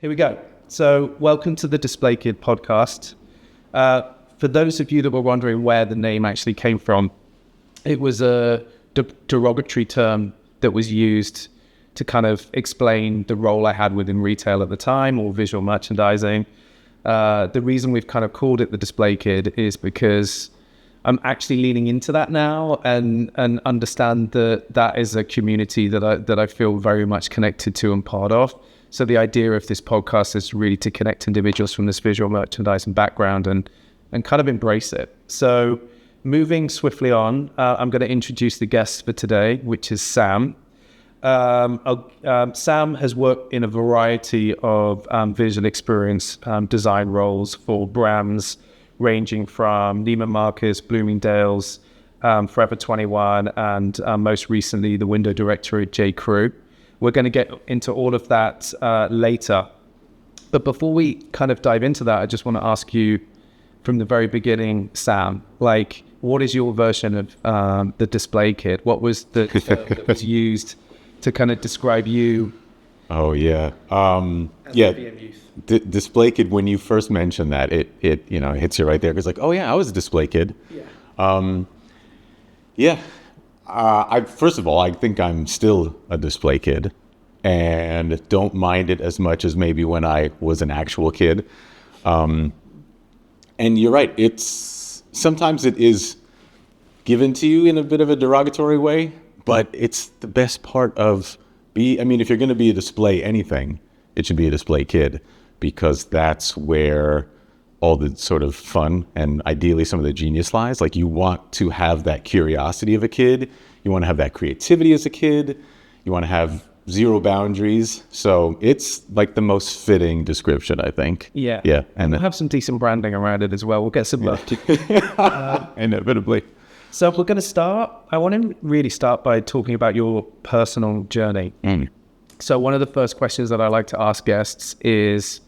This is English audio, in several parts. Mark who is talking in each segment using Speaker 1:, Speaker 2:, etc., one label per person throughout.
Speaker 1: Here we go. So welcome to the Display Kid podcast. For those of you that were wondering where the name actually came from, it was a derogatory term that was used to kind of explain the role I had within retail at the time, or visual merchandising. The reason we've kind of called it the Display Kid is because I'm actually leaning into that now and understand that is a community that I feel very much connected to and part of. So the idea of this podcast is really to connect individuals from this visual merchandising background and kind of embrace it. So moving swiftly on, I'm going to introduce the guest for today, which is Sam. Sam has worked in a variety of visual experience design roles for brands ranging from Neiman Marcus, Bloomingdale's, Forever 21, and most recently the window director at J.Crew. We're going to get into all of that later. But before we kind of dive into that, I just want to ask you from the very beginning, Sam, like, what is your version of the Display Kid? What was the term that was used to kind of describe you?
Speaker 2: Oh, yeah. Display Kid, when you first mentioned that, it hits you right there. Because like, oh, yeah, I was a Display Kid. Yeah. First of all, I think I'm still a Display Kid and don't mind it as much as maybe when I was an actual kid. And you're right. Sometimes it is given to you in a bit of a derogatory way, but it's the best part of if you're going to be a display anything, it should be a Display Kid, because that's where all the sort of fun and ideally some of the genius lies. Like, you want to have that curiosity of a kid. You want to have that creativity as a kid. You want to have zero boundaries. So it's like the most fitting description, I think.
Speaker 1: Yeah.
Speaker 2: Yeah.
Speaker 1: And we'll have some decent branding around it as well. We'll get some love to
Speaker 2: inevitably.
Speaker 1: So if we're going to start, I want to really start by talking about your personal journey. So one of the first questions that I like to ask guests is,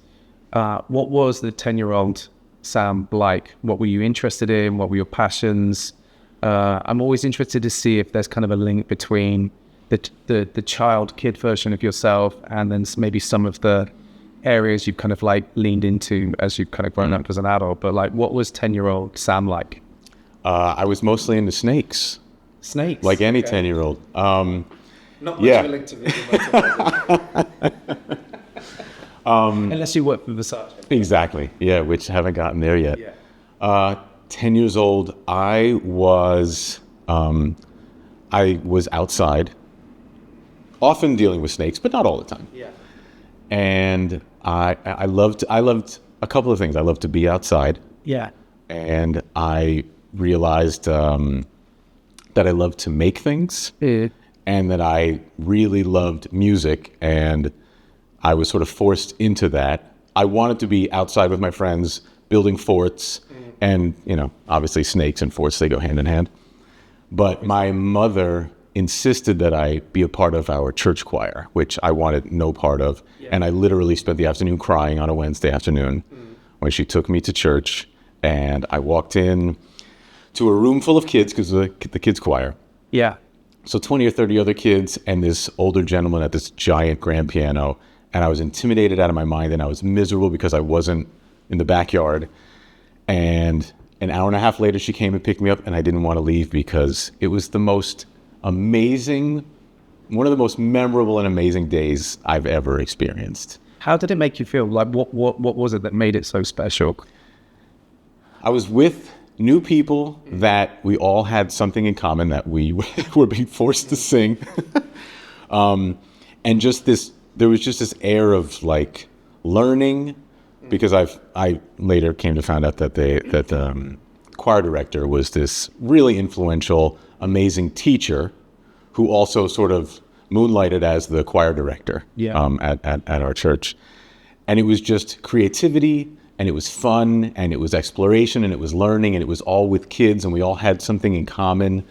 Speaker 1: what was the 10-year-old Sam like? What were you interested in? What were your passions? I'm always interested to see if there's kind of a link between the child-kid version of yourself and then maybe some of the areas you've kind of like leaned into as you've kind of grown up as an adult. But like, what was 10-year-old Sam like?
Speaker 2: I was mostly into snakes.
Speaker 1: Snakes?
Speaker 2: Like any 10-year-old.
Speaker 1: Not much of a link to visual. Unless you work for Versace.
Speaker 2: Exactly. Yeah, which haven't gotten there yet. Yeah. 10 years old, I was outside, often dealing with snakes, but not all the time.
Speaker 1: Yeah.
Speaker 2: And I loved a couple of things. I loved to be outside.
Speaker 1: Yeah.
Speaker 2: And I realized that I loved to make things.
Speaker 1: Yeah.
Speaker 2: And that I really loved music, and I was sort of forced into that. I wanted to be outside with my friends, building forts, and, obviously snakes and forts, they go hand in hand. But my mother insisted that I be a part of our church choir, which I wanted no part of. Yeah. And I literally spent the afternoon crying on a Wednesday afternoon when she took me to church, and I walked in to a room full of kids, because of the kids' choir.
Speaker 1: Yeah.
Speaker 2: So 20 or 30 other kids and this older gentleman at this giant grand piano. And I was intimidated out of my mind, and I was miserable because I wasn't in the backyard. And an hour and a half later, she came and picked me up, and I didn't want to leave because it was the most amazing, one of the most memorable and amazing days I've ever experienced.
Speaker 1: How did it make you feel? Like, what was it that made it so special?
Speaker 2: I was with new people that we all had something in common, that we were being forced to sing. And just there was just this air of like learning, because I later came to find out that the choir director was this really influential, amazing teacher who also sort of moonlighted as the choir director at our church. And it was just creativity, and it was fun, and it was exploration, and it was learning, and it was all with kids, and we all had something in common.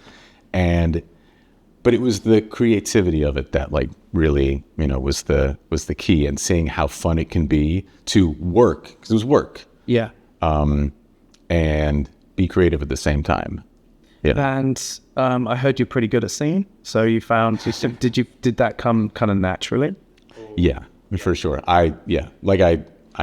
Speaker 2: But it was the creativity of it that like really, was the key, and seeing how fun it can be to work, because it was work.
Speaker 1: Yeah.
Speaker 2: And be creative at the same time. Yeah.
Speaker 1: And I heard you're pretty good at singing. So did that come kind of naturally?
Speaker 2: Yeah. for sure. I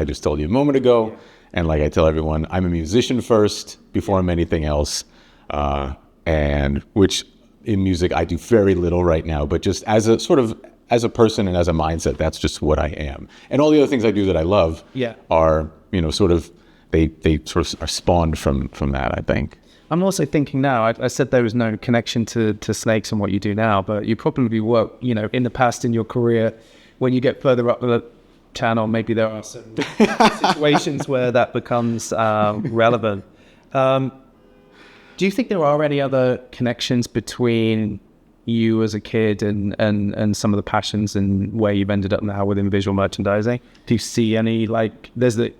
Speaker 2: just told you a moment ago, and like I tell everyone, I'm a musician first before I'm anything else, and which in music I do very little right now, but just as a person and as a mindset, that's just what I am. And all the other things I do that I love are, they sort of are spawned from that, I think.
Speaker 1: I'm also thinking now, I said there was no connection to snakes and what you do now, but you probably work, in the past in your career, when you get further up the channel, maybe there are some situations where that becomes relevant. Do you think there are any other connections between you as a kid and some of the passions and where you've ended up now within visual merchandising? Do you see any,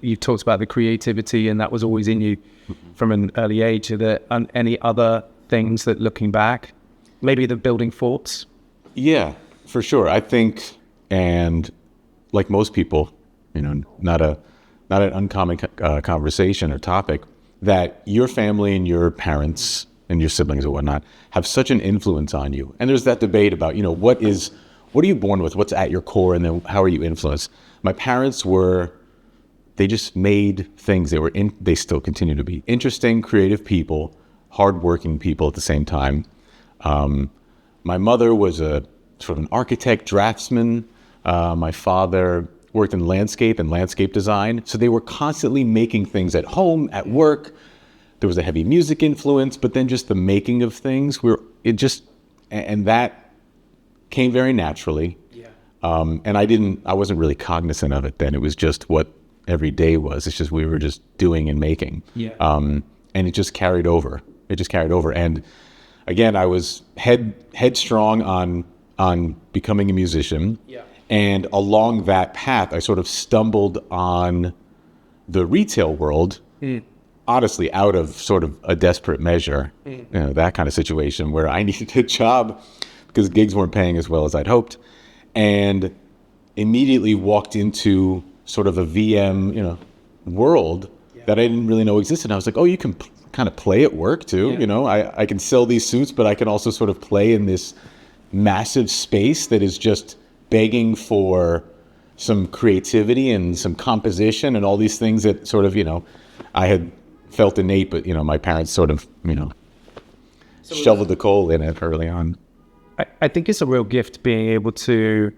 Speaker 1: you've talked about the creativity and that was always in you from an early age. Are there any other things that, looking back, maybe the building forts?
Speaker 2: Yeah, for sure. I think, and like most people, not an uncommon conversation or topic, that your family and your parents and your siblings or whatnot have such an influence on you. And there's that debate about, what are you born with? What's at your core? And then how are you influenced? My parents they just made things. They still continue to be interesting, creative people, hardworking people at the same time. My mother was a sort of an architect, draftsman. My father worked in landscape and landscape design. So they were constantly making things at home, at work. There was a heavy music influence, but then just the making of things, and that came very naturally. Yeah. And I wasn't really cognizant of it then. It was just what every day was. It's just, we were just doing and making. Yeah. And it just carried over. And again, I was headstrong on becoming a musician. Yeah. And along that path, I sort of stumbled on the retail world. Honestly, out of sort of a desperate measure, that kind of situation where I needed a job because gigs weren't paying as well as I'd hoped, and immediately walked into sort of a VM, world that I didn't really know existed. I was like, oh, you can kind of play at work too. I can sell these suits, but I can also sort of play in this massive space that is just begging for some creativity and some composition and all these things that sort of, I had felt innate, but my parents sort of shoveled the coal in it early on.
Speaker 1: I think it's a real gift being able to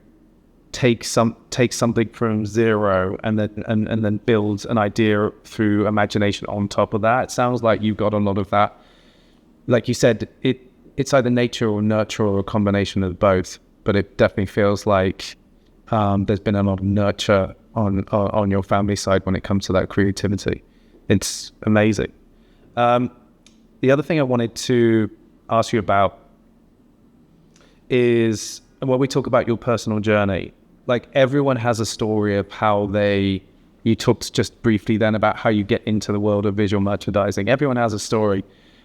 Speaker 1: take something from zero and then build an idea through imagination on top of that. It sounds like you've got a lot of that. Like you said, it's either nature or nurture or a combination of both, but it definitely feels like there's been a lot of nurture on your family side when it comes to that creativity. It's amazing. The other thing I wanted to ask you about is when we talk about your personal journey, like everyone has a story of how you talked just briefly then about how you get into the world of visual merchandising. Everyone has a story.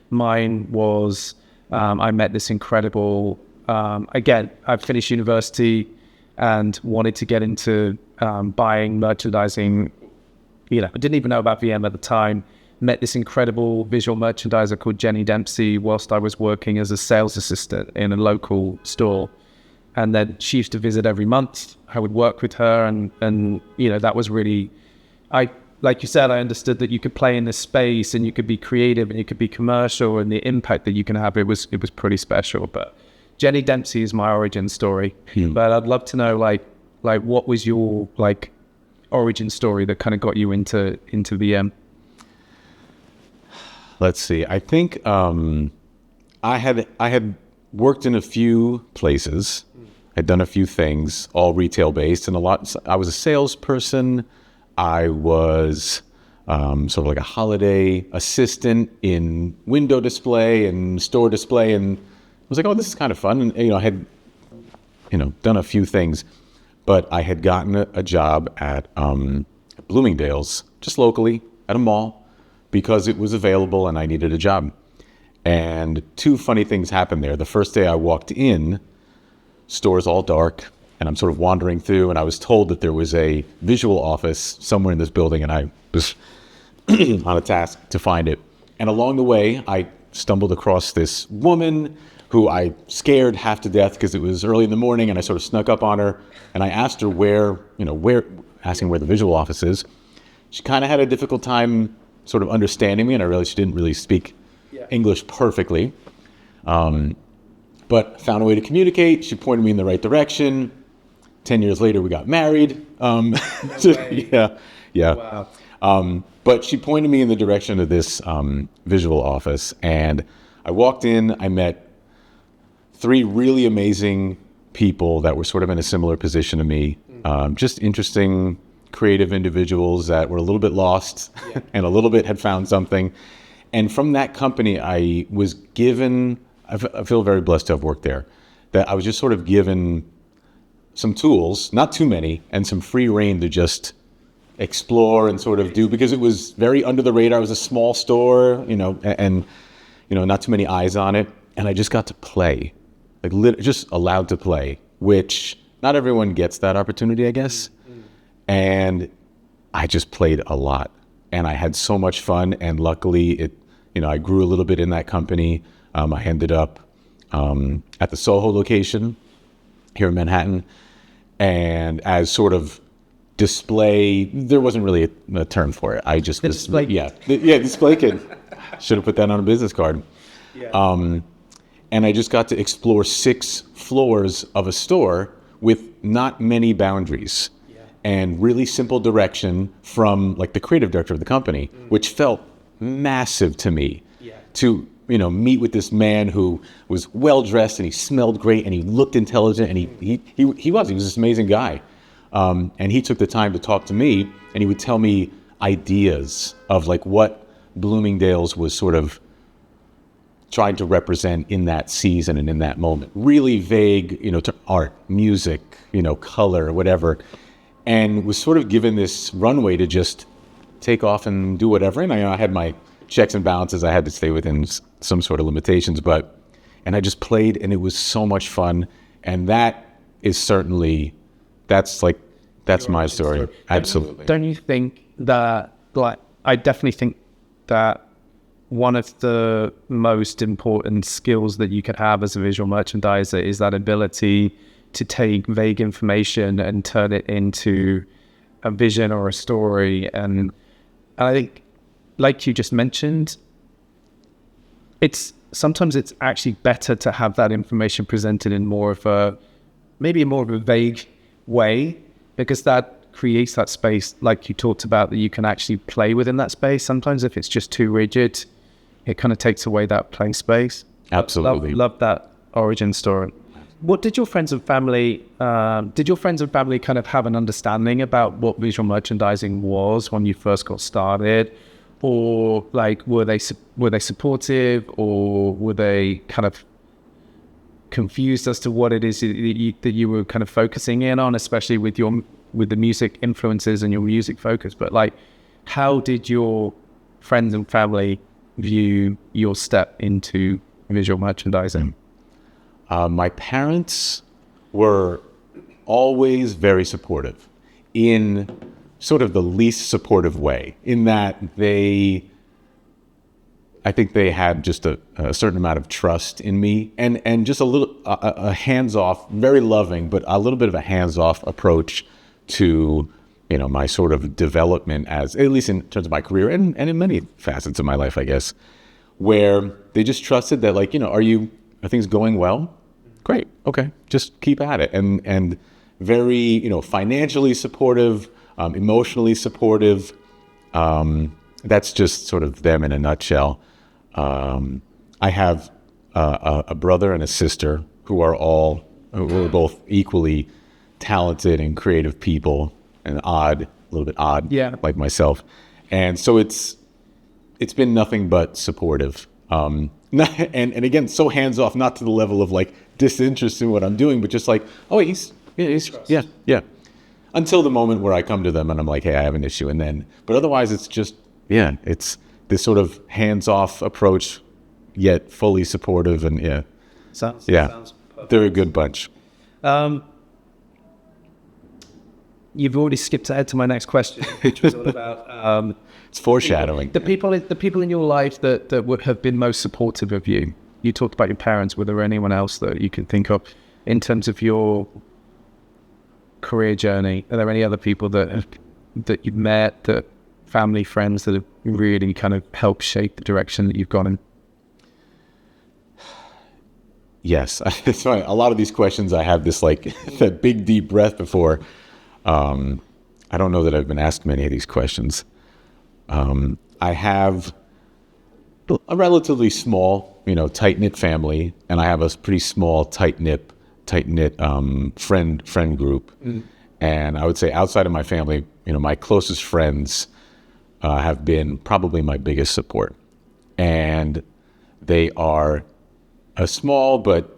Speaker 1: Mine was, I met this incredible, again, I finished university and wanted to get into buying merchandising. I didn't even know about VM at the time. Met this incredible visual merchandiser called Jenny Dempsey whilst I was working as a sales assistant in a local store. And then she used to visit every month. I would work with her and that was really, like you said, I understood that you could play in this space and you could be creative and you could be commercial, and the impact that you can have, it was pretty special. But Jenny Dempsey is my origin story. But I'd love to know like what was your origin story that kind of got you into VM?
Speaker 2: Let's see. I think I had worked in a few places. I'd done a few things, all retail based, and I was a salesperson. I was sort of like a holiday assistant in window display and store display, and I was like, oh, this is kind of fun. And I had done a few things, but I had gotten a job at Bloomingdale's, just locally at a mall, because it was available and I needed a job. And two funny things happened there. The first day I walked in, store's all dark, and I'm sort of wandering through, and I was told that there was a visual office somewhere in this building, and I was on a task to find it. And along the way, I stumbled across this woman who I scared half to death because it was early in the morning, and I sort of snuck up on her, and I asked her asking where the visual office is. She kind of had a difficult time sort of understanding me, and I realized she didn't really speak English perfectly. But found a way to communicate. She pointed me in the right direction. 10 years later, we got married. Yeah. Wow. But she pointed me in the direction of this visual office, and I walked in. I met 3 really amazing people that were sort of in a similar position to me. Just interesting, creative individuals that were a little bit lost and a little bit had found something. And from that company, I was given, I feel very blessed to have worked there, that I was just sort of given some tools, not too many, and some free rein to just explore and sort of do, because it was very under the radar. It was a small store, and not too many eyes on it. And I just got to play, just allowed to play, which not everyone gets that opportunity, I guess. And I just played a lot, and I had so much fun. And luckily I grew a little bit in that company. I ended up at the Soho location here in Manhattan, and as sort of display, there wasn't really a term for it. I just
Speaker 1: display
Speaker 2: display kid. Should have put that on a business card. And I just got to explore 6 floors of a store with not many boundaries and really simple direction from the creative director of the company, which felt massive to me. To meet with this man who was well dressed, and he smelled great, and he looked intelligent, and he was this amazing guy. And he took the time to talk to me, and he would tell me ideas of what Bloomingdale's was sort of trying to represent in that season and in that moment. Really vague, to art, music, color, whatever. And was sort of given this runway to just take off and do whatever. And I had my checks and balances. I had to stay within some sort of limitations, and I just played, and it was so much fun. And that is certainly, that's my story. Absolutely.
Speaker 1: Don't you think that, I definitely think that one of the most important skills that you could have as a visual merchandiser is that ability to take vague information and turn it into a vision or a story. And I think, like you just mentioned, sometimes it's actually better to have that information presented in more of a vague way, because that creates that space, like you talked about, that you can actually play within that space. Sometimes if it's just too rigid, it kind of takes away that playing space.
Speaker 2: Absolutely.
Speaker 1: Love that origin story. What did your friends and family kind of have an understanding about what visual merchandising was when you first got started? Or were they supportive, or were they kind of confused as to what it is that you were kind of focusing in on, especially with the music influences and your music focus? But how did your friends and family view your step into visual merchandising?
Speaker 2: My parents were always very supportive, in sort of the least supportive way, in that I think they had just a certain amount of trust in me, and just a hands-off, very loving, but a little bit of a hands-off approach to my sort of development, as at least in terms of my career and in many facets of my life, I guess, where they just trusted that are things going well? Great, okay, just keep at it, and very financially supportive, emotionally supportive. That's just sort of them in a nutshell. I have a brother and a sister who are both equally talented and creative people, and a little bit odd, like myself. And so it's been nothing but supportive. And again, so hands off, not to the level of disinterest in what I'm doing, but just until the moment where I come to them and I'm like, hey, I have an issue. But otherwise it's just, it's this sort of hands-off approach, yet fully supportive, and
Speaker 1: Sounds
Speaker 2: they're a good bunch.
Speaker 1: You've already skipped ahead to my next question, which was all about
Speaker 2: it's foreshadowing.
Speaker 1: The people in your life that would have been most supportive of you. you talked about your parents. Were there anyone else that you can think of in terms of your career journey? Are there any other people that you've met, that family, friends, that have really kind of helped shape the direction that you've gone in?
Speaker 2: Yes. It's funny. A lot of these questions, I have this like that big deep breath before. I don't know that I've been asked many of these questions. I have a relatively small, tight-knit family, and I have a pretty small, tight-knit friend group. And I would say outside of my family, my closest friends have been probably my biggest support. And they are a small but,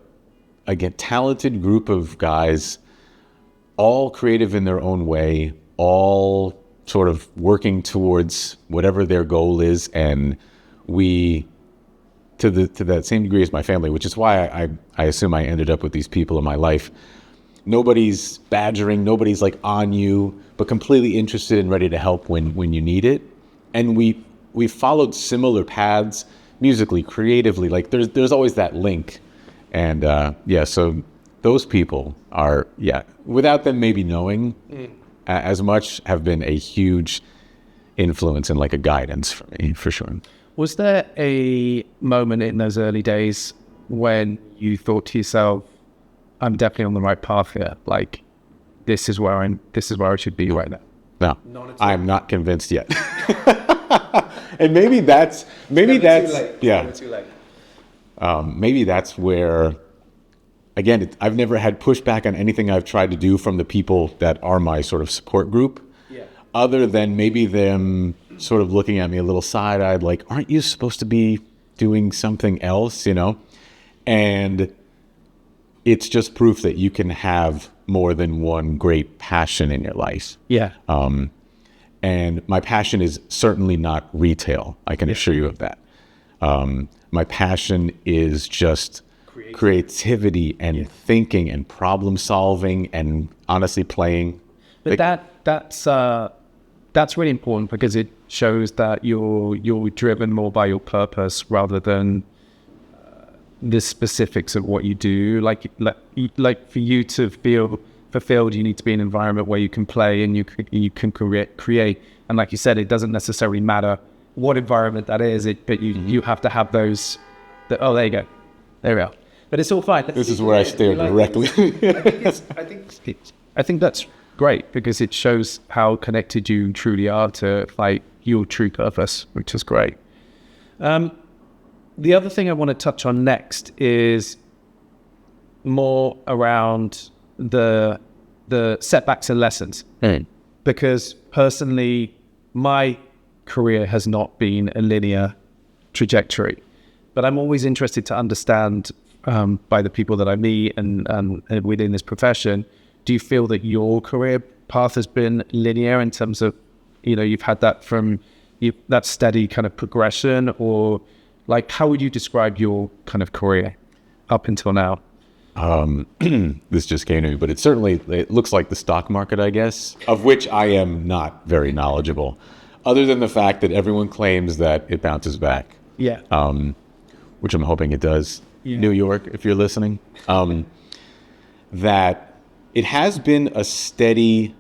Speaker 2: again, talented group of guys, all creative in their own way, all sort of working towards whatever their goal is. And we, to that same degree as my family, which is why I assume I ended up with these people in my life. Nobody's badgering, nobody's like on you, but completely interested and ready to help when you need it. And we followed similar paths musically, creatively. Like there's always that link. And so those people are, without them maybe knowing as much, have been a huge influence and like a guidance for me, for sure.
Speaker 1: Was there a moment in those early days when you thought to yourself, I'm definitely on the right path here? Like, this is where I should be right now?
Speaker 2: No, I'm not convinced yet. And maybe that's maybe that's where, again, I've never had pushback on anything I've tried to do from the people that are my sort of support group, other than maybe them sort of looking at me a little side-eyed, like, aren't you supposed to be doing something else, And it's just proof that you can have more than one great passion in your life.
Speaker 1: Yeah.
Speaker 2: And my passion is certainly not retail. I can assure you of that. My passion is just creativity and thinking and problem solving and honestly playing.
Speaker 1: But that's really important, because it shows that you're driven more by your purpose rather than the specifics of what you do. Like for you to feel fulfilled, you need to be in an environment where you can play and you can create. And like you said, it doesn't necessarily matter what environment that is. But you have to have those. There you go, there we are. But it's all fine.
Speaker 2: This is where I stare directly.
Speaker 1: I think that's great, because it shows how connected you truly are to like your true purpose, which is great. The other thing I want to touch on next is more around the setbacks and lessons. Because personally, my career has not been a linear trajectory, but I'm always interested to understand by the people that I meet and within this profession, do you feel that your career path has been linear in terms of, you've had that that steady kind of progression, or like, how would you describe your kind of career up until now?
Speaker 2: This just came to me, but it looks like the stock market, I guess, of which I am not very knowledgeable, other than the fact that everyone claims that it bounces back.
Speaker 1: Yeah.
Speaker 2: Which I'm hoping it does. Yeah. New York, if you're listening, that it has been a steady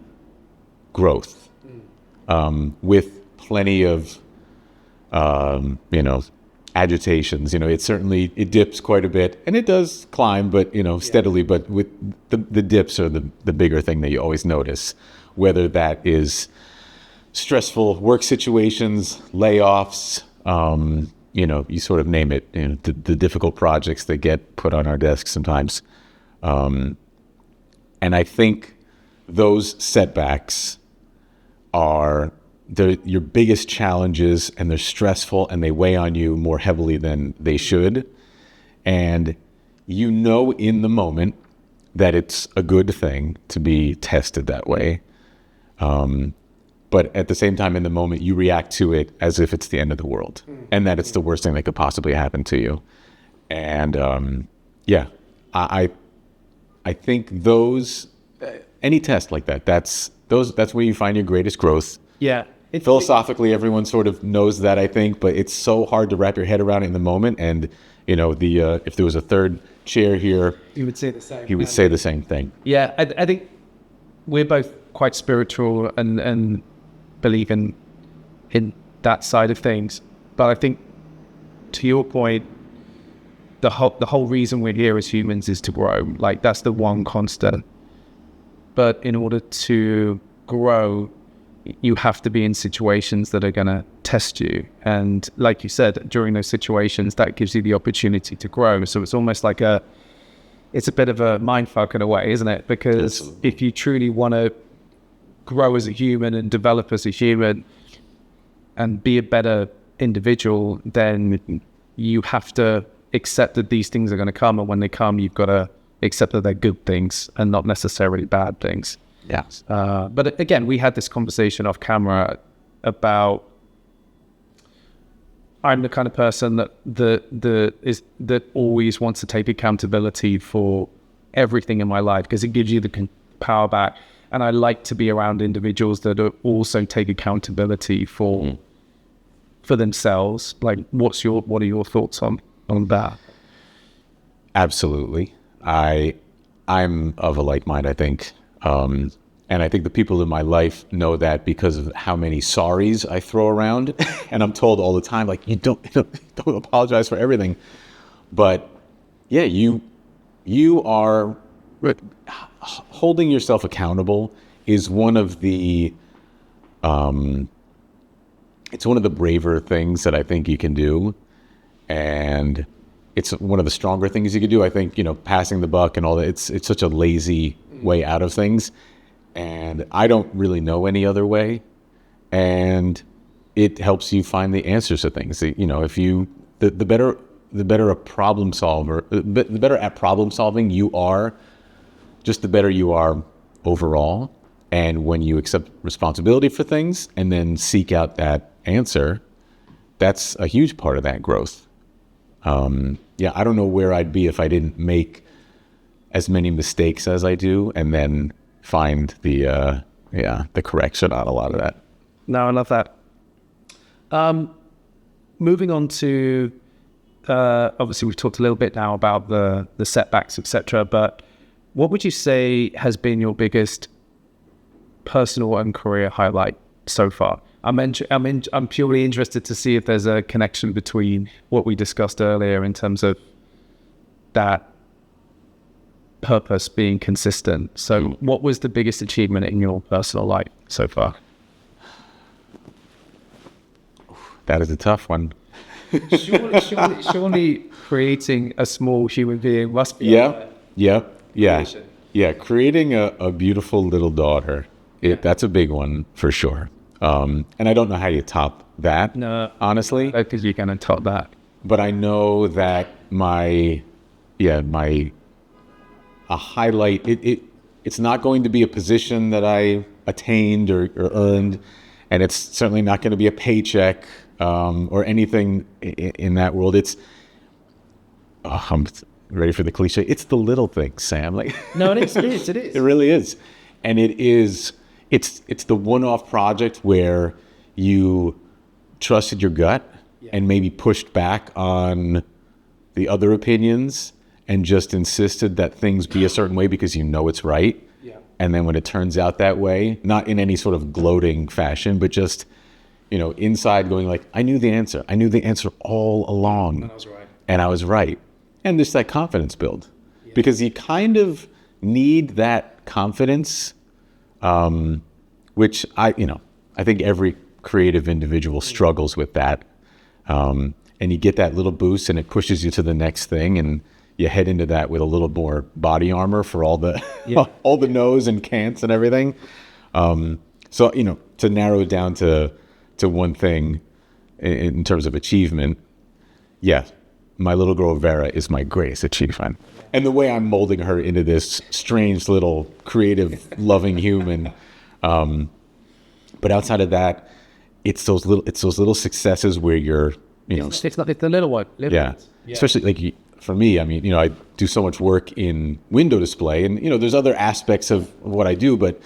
Speaker 2: growth, with plenty of, agitations. It dips quite a bit, and it does climb, but steadily. But with the dips are the bigger thing that you always notice, whether that is stressful work situations, layoffs, you sort of name it. The difficult projects that get put on our desks sometimes, and I think those setbacks are your biggest challenges, and they're stressful, and they weigh on you more heavily than they should. And in the moment that it's a good thing to be tested that way. But at the same time, in the moment, you react to it as if it's the end of the world, and that it's the worst thing that could possibly happen to you. And I think any test like that, that's where you find your greatest growth.
Speaker 1: Yeah.
Speaker 2: philosophically, everyone sort of knows that, I think, but it's so hard to wrap your head around it in the moment. And, if there was a third chair here,
Speaker 1: he would say the same.
Speaker 2: He would say the same thing.
Speaker 1: Yeah, I think we're both quite spiritual and believe in that side of things. But I think, to your point, the whole reason we're here as humans is to grow. Like, that's the one constant. But in order to grow, you have to be in situations that are going to test you. And like you said, during those situations, that gives you the opportunity to grow. So it's almost like it's a bit of a mindfuck in a way, isn't it? Because
Speaker 2: Absolutely.
Speaker 1: if you truly want to grow as a human and develop as a human and be a better individual, then you have to accept that these things are going to come. And when they come, you've got to accept that they're good things and not necessarily bad things.
Speaker 2: Yeah.
Speaker 1: But again, we had this conversation off camera about I'm the kind of person that always wants to take accountability for everything in my life because it gives you the power back. And I like to be around individuals that also take accountability for themselves. Like, what are your thoughts on that?
Speaker 2: Absolutely. I'm of a like mind, I think. And I think the people in my life know that because of how many sorries I throw around. And I'm told all the time, like, you don't apologize for everything. But yeah, you are holding yourself accountable is one of the it's one of the braver things that I think you can do. And it's one of the stronger things you could do. I think, passing the buck and all that, it's such a lazy way out of things. And I don't really know any other way. And it helps you find the answers to things. If you, the better a problem solver, the better at problem solving you are, just the better you are overall. And when you accept responsibility for things and then seek out that answer, that's a huge part of that growth. I don't know where I'd be if I didn't make as many mistakes as I do and then find the correction on a lot of that.
Speaker 1: No, I love that. Moving on to, obviously we've talked a little bit now about the setbacks, etc. But what would you say has been your biggest personal and career highlight so far? I'm purely interested to see if there's a connection between what we discussed earlier in terms of that purpose being consistent. So what was the biggest achievement in your personal life so far?
Speaker 2: That is a tough one.
Speaker 1: Surely creating a small human being must be
Speaker 2: creating a beautiful little daughter. That's a big one for sure. And I don't know how you top that. No, honestly,
Speaker 1: I don't think you can top that.
Speaker 2: But I know that a highlight. It's not going to be a position that I attained or earned, and it's certainly not going to be a paycheck or anything in that world. I'm ready for the cliche. It's the little things, Sam.
Speaker 1: No, it is.
Speaker 2: It really is, and it is. It's the one-off project where you trusted your gut and maybe pushed back on the other opinions and just insisted that things be a certain way because it's right. Yeah. And then when it turns out that way, not in any sort of gloating fashion, but just, inside going like, I knew the answer. I knew the answer all along.
Speaker 1: And I was right.
Speaker 2: And I was right. And there's that confidence build because you kind of need that confidence, which I think every creative individual struggles with that. And you get that little boost and it pushes you to the next thing. And you head into that with a little more body armor for all the all the no's and can'ts and everything. So to narrow it down to one thing in terms of achievement, my little girl Vera is my greatest achievement. And the way I'm molding her into this strange little creative, loving human. But outside of that, it's those little successes where you're
Speaker 1: it's the little one.
Speaker 2: Especially like. For me, I do so much work in window display and, there's other aspects of what I do, but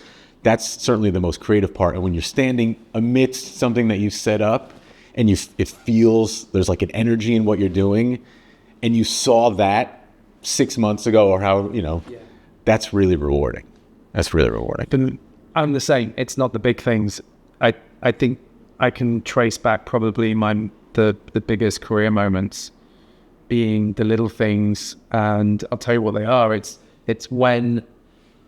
Speaker 2: that's certainly the most creative part. And when you're standing amidst something that you set up and it feels there's like an energy in what you're doing, and you saw that 6 months ago or how, that's really rewarding. That's really rewarding.
Speaker 1: But I'm the same. It's not the big things. I think I can trace back probably the biggest career moments being the little things, and I'll tell you what they are. It's when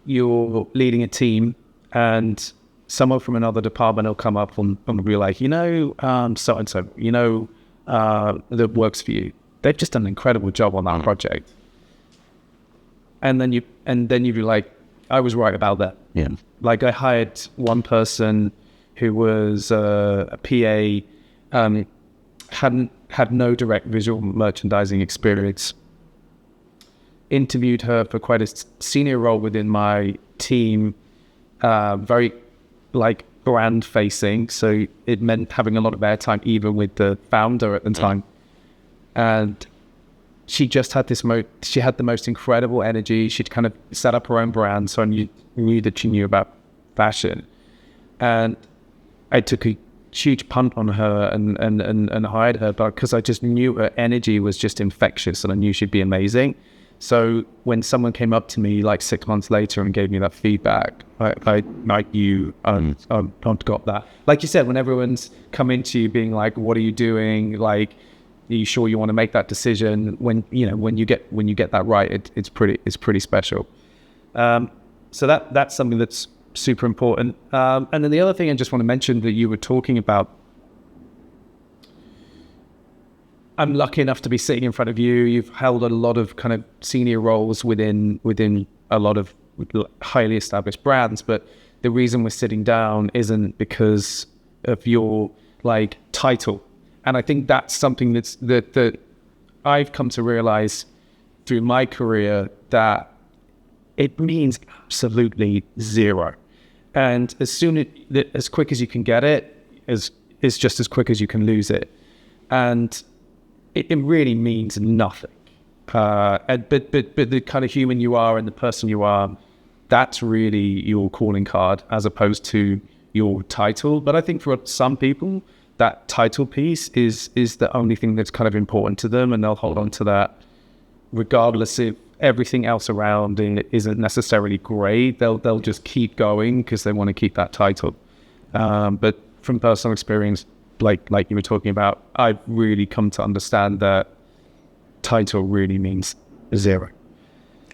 Speaker 1: you're leading a team and someone from another department will come up and be like, so-and-so, that works for you. They've just done an incredible job on that project. And then you'd be like, I was right about that.
Speaker 2: Yeah.
Speaker 1: Like I hired one person who was a PA, had no direct visual merchandising experience. Interviewed her for quite a senior role within my team, very like brand facing. So it meant having a lot of airtime even with the founder at the time. And she just had she had the most incredible energy. She'd kind of set up her own brand. So I knew that she knew about fashion. And I took a huge punt on her and hired her, but because I just knew her energy was just infectious and I knew she'd be amazing. So when someone came up to me like 6 months later and gave me that feedback, I knew I've got that. Like you said, when everyone's coming to you being like, what are you doing? Like, are you sure you want to make that decision? When you get that right, it's pretty special. So that's something that's super important. And then the other thing I just want to mention that you were talking about, I'm lucky enough to be sitting in front of you. You've held a lot of kind of senior roles within a lot of highly established brands, but the reason we're sitting down isn't because of your like title. And I think that's something that I've come to realize through my career, that it means absolutely zero. And as quick as you can get it, is just as quick as you can lose it. And it really means nothing. But the kind of human you are and the person you are, that's really your calling card as opposed to your title. But I think for some people, that title piece is the only thing that's kind of important to them, and they'll hold on to that regardless if everything else around it isn't necessarily great. They'll just keep going because they want to keep that title. But from personal experience, like you were talking about, I've really come to understand that title really means zero.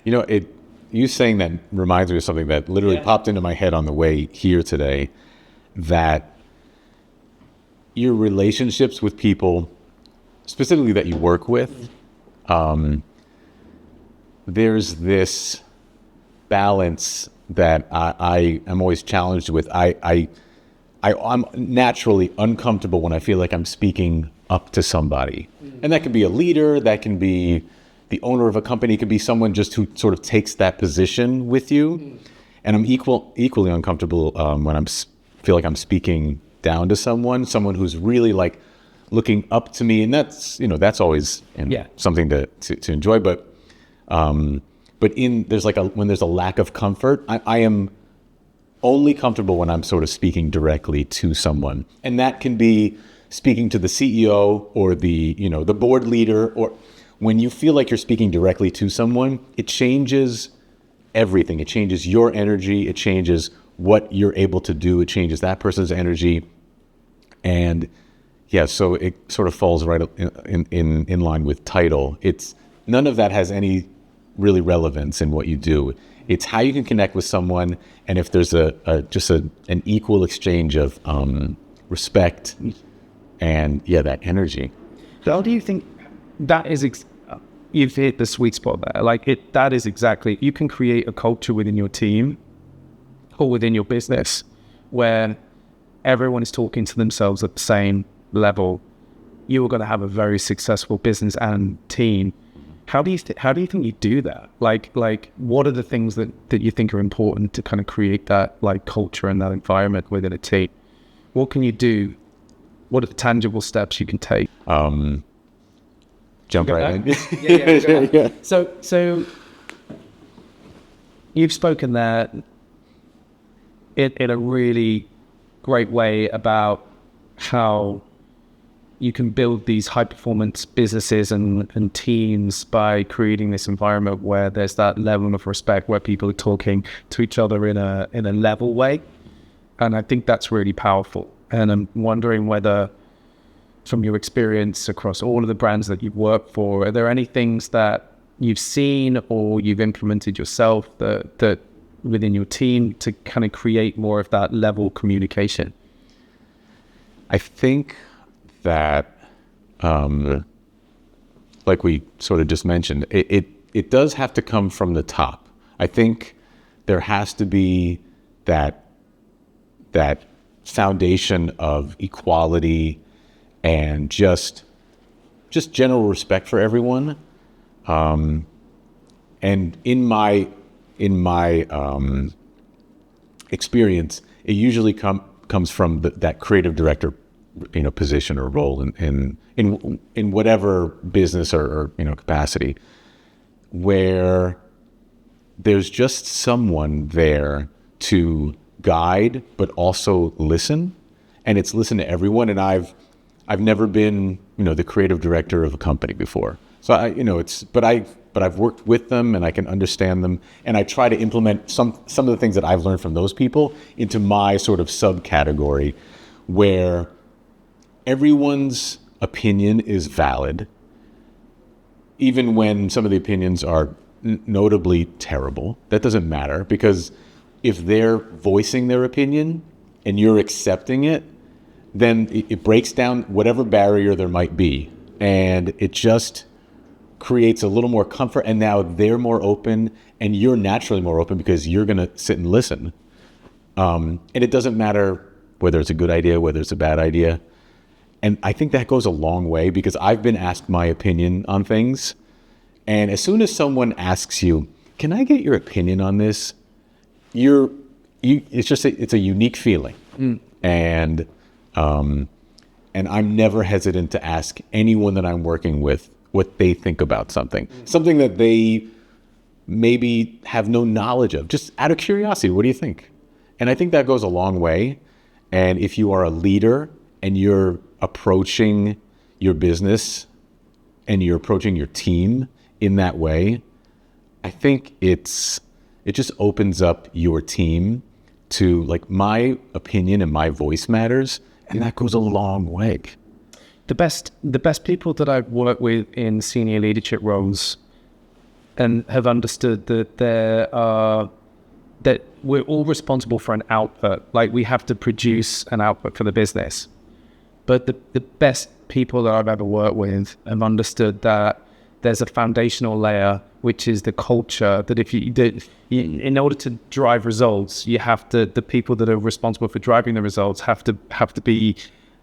Speaker 2: You saying that reminds me of something that literally popped into my head on the way here today, that your relationships with people, specifically that you work with, there's this balance that I am always challenged with. I'm naturally uncomfortable when I feel like I'm speaking up to somebody. And that can be a leader, that can be the owner of a company, it could be someone just who sort of takes that position with you. And I'm equally uncomfortable when I feel like I'm speaking down to someone who's really like looking up to me. And that's always something to enjoy. But when there's a lack of comfort, I am only comfortable when I'm sort of speaking directly to someone. And that can be speaking to the CEO or the board leader, or when you feel like you're speaking directly to someone, it changes everything. It changes your energy. It changes what you're able to do. It changes that person's energy. And so it sort of falls right in line with title. None of that has any really relevance in what you do. It's how you can connect with someone, and if there's an equal exchange of respect and that energy.
Speaker 1: How do you think that is? You've hit the sweet spot there. That is exactly. You can create a culture within your team or within your business where everyone is talking to themselves at the same level. You are going to have a very successful business and team. How do you think you do that? Like what are the things that you think are important to kind of create that like culture and that environment within a team? What can you do? What are the tangible steps you can take?
Speaker 2: Jump right in.
Speaker 1: Yeah. So you've spoken there. in a really great way about how you can build these high performance businesses and teams by creating this environment where there's that level of respect, where people are talking to each other in a level way. And I think that's really powerful. And I'm wondering whether, from your experience across all of the brands that you've worked for, are there any things that you've seen or you've implemented yourself that within your team to kind of create more of that level communication?
Speaker 2: I think that, like we sort of just mentioned, it does have to come from the top. I think there has to be that foundation of equality and just general respect for everyone. And in my experience, it usually comes from that creative director, position or role in whatever business or capacity, where there's just someone there to guide, but also listen. And it's listen to everyone. And I've never been, the creative director of a company before. So but I've worked with them and I can understand them. And I try to implement some of the things that I've learned from those people into my sort of subcategory, where everyone's opinion is valid, even when some of the opinions are notably terrible. That doesn't matter, because if they're voicing their opinion and you're accepting it, then it breaks down whatever barrier there might be. And it just creates a little more comfort. And now they're more open and you're naturally more open because you're going to sit and listen. And it doesn't matter whether it's a good idea, whether it's a bad idea. And I think that goes a long way, because I've been asked my opinion on things. And as soon as someone asks you, can I get your opinion on this? It's a unique feeling. And I'm never hesitant to ask anyone that I'm working with what they think about something that they maybe have no knowledge of, just out of curiosity. What do you think? And I think that goes a long way. And if you are a leader and you're approaching your business and you're approaching your team in that way, I think it just opens up your team to, like, my opinion and my voice matters, and that goes a long way.
Speaker 1: The best people that I've worked with in senior leadership roles and have understood that that we're all responsible for an output. Like, we have to produce an output for the business. But the best people that I've ever worked with have understood that there's a foundational layer, which is the culture, that in order to drive results, the people that are responsible for driving the results have to be,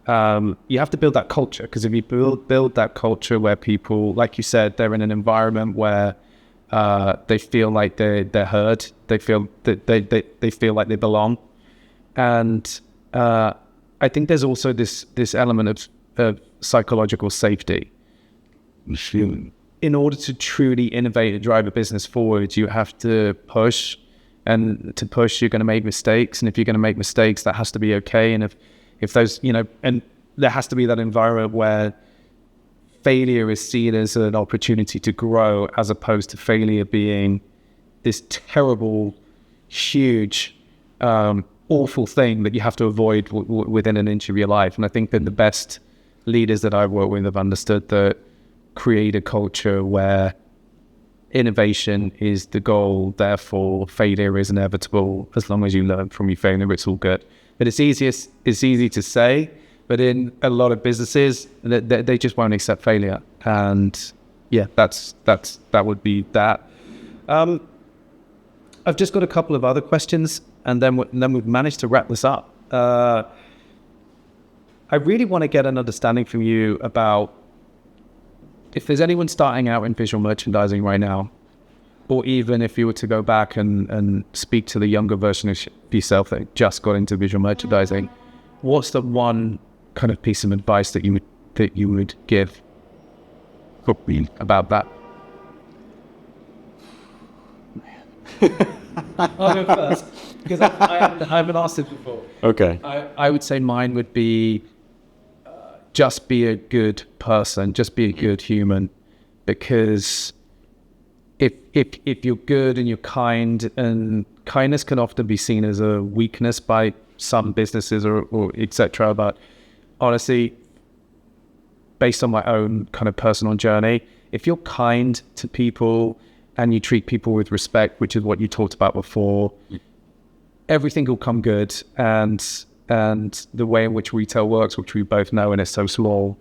Speaker 1: you have to build that culture. Because if you build that culture where people, like you said, they're in an environment where they feel like they're heard, they feel that they feel like they belong. And I think there's also this element of psychological safety. In order to truly innovate and drive a business forward, you have to push. And to push, you're going to make mistakes. And if you're going to make mistakes, that has to be okay. And if those, and there has to be that environment where failure is seen as an opportunity to grow, as opposed to failure being this terrible, huge, awful thing that you have to avoid within an inch of your life. And I think that the best leaders that I've worked with have understood that create a culture where innovation is the goal, therefore failure is inevitable. As long as you learn from your failure, it's all good. But it's easy to say, but in a lot of businesses, they just won't accept failure. And yeah, that would be that. I've just got a couple of other questions, and then we've managed to wrap this up. I really want to get an understanding from you about, if there's anyone starting out in visual merchandising right now, or even if you were to go back and speak to the younger version of yourself that just got into visual merchandising, what's the one kind of piece of advice that you would give about that?
Speaker 2: I'll go first.
Speaker 1: because I haven't asked it before.
Speaker 2: Okay.
Speaker 1: I would say mine would be just be a good person, just be a good human, because if you're good and you're kind, and kindness can often be seen as a weakness by some businesses or etc. But honestly, based on my own kind of personal journey, if you're kind to people and you treat people with respect, which is what you talked about before, everything will come good. And the way in which retail works, which we both know, and it's so small,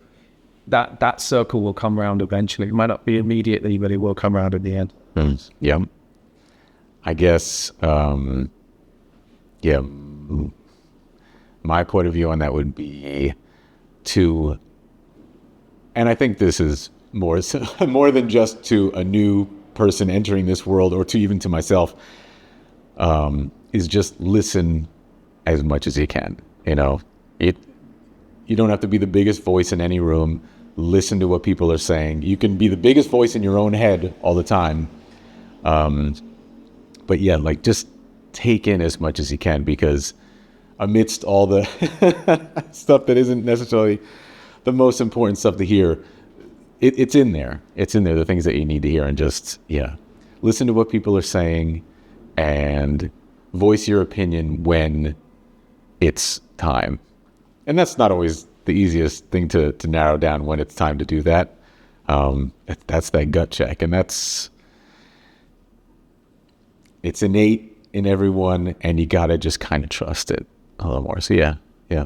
Speaker 1: that circle will come around eventually. It might not be immediately, but it will come around in the end.
Speaker 2: Yeah. I guess, my point of view on that would be to, and I think this is more than just to a new person entering this world, or to even to myself, is just listen as much as you can. You know, you don't have to be the biggest voice in any room. Listen to what people are saying. You can be the biggest voice in your own head all the time. But yeah, like, just take in as much as you can, because amidst all the stuff that isn't necessarily the most important stuff to hear, it's in there. It's in there, the things that you need to hear, and just, listen to what people are saying and voice your opinion when it's time. And that's not always the easiest thing to narrow down, when it's time to do that. That's that gut check, and it's innate in everyone, and you gotta just kind of trust it a little more. So yeah,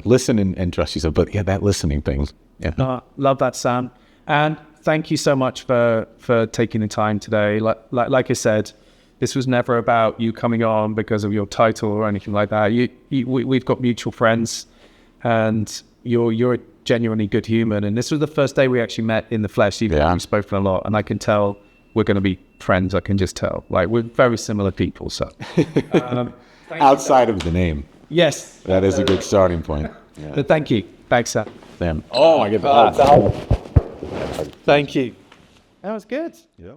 Speaker 2: listen and trust yourself. But yeah, that listening thing. Yeah.
Speaker 1: Love that, Sam. And thank you so much for taking the time today. Like I said, this was never about you coming on because of your title or anything like that. We've got mutual friends, and you're a genuinely good human. And this was the first day we actually met in the flesh. Even though we've spoken a lot, and I can tell we're going to be friends. I can just tell. Like, we're very similar people. So
Speaker 2: outside of the name,
Speaker 1: yes,
Speaker 2: that is a good starting point. Yeah.
Speaker 1: But thank you. Thanks, Sam.
Speaker 2: Sam. Oh, I get the
Speaker 1: Thank you. That was good.
Speaker 2: Yeah.